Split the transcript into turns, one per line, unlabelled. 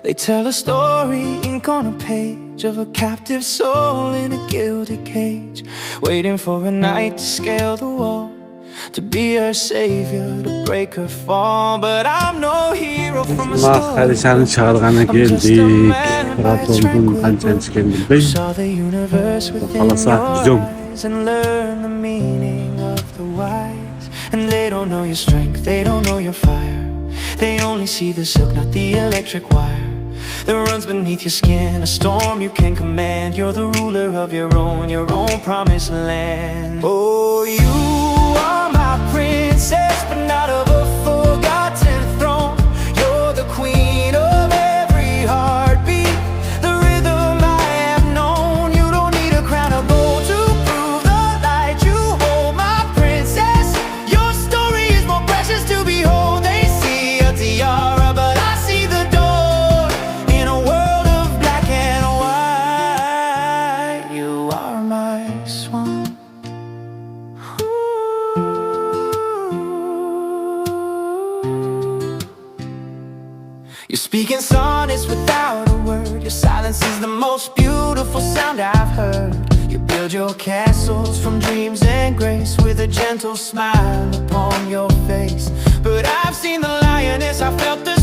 They tell a story, ink on a page, of a captive soul in a gilded cage, waiting for a night to scale the wall, to be her savior, to break her fall. But I'm no hero from a story.
Karışanı çağırgana
I'm just a
geldik.
man by
Rahat
a
oldum,
tranquil
kancan
book,
çıkan
who
bilbey.
saw the universe within
Kalasa
your
gidiyorum.
eyes and learn the meaning of the wise. And they don't know your strength, they don't know your fire. They only see the silk, not the electric wire that runs beneath your skin, a storm you can command. You're the ruler of your own promised land. Oh, you are my princess, but not of a forgotten throne. You're the queen of every heartbeat, the rhythm I have known. You don't need a crown of gold to prove the light you hold, my princess. Your story is more precious to behold. They see a tiara, but I see the door in a world of black and white. You are my swan. You're speaking sonnets without a word. Your silence is the most beautiful sound I've heard. You build your castles from dreams and grace, with a gentle smile upon your face. But I've seen the lioness, I felt the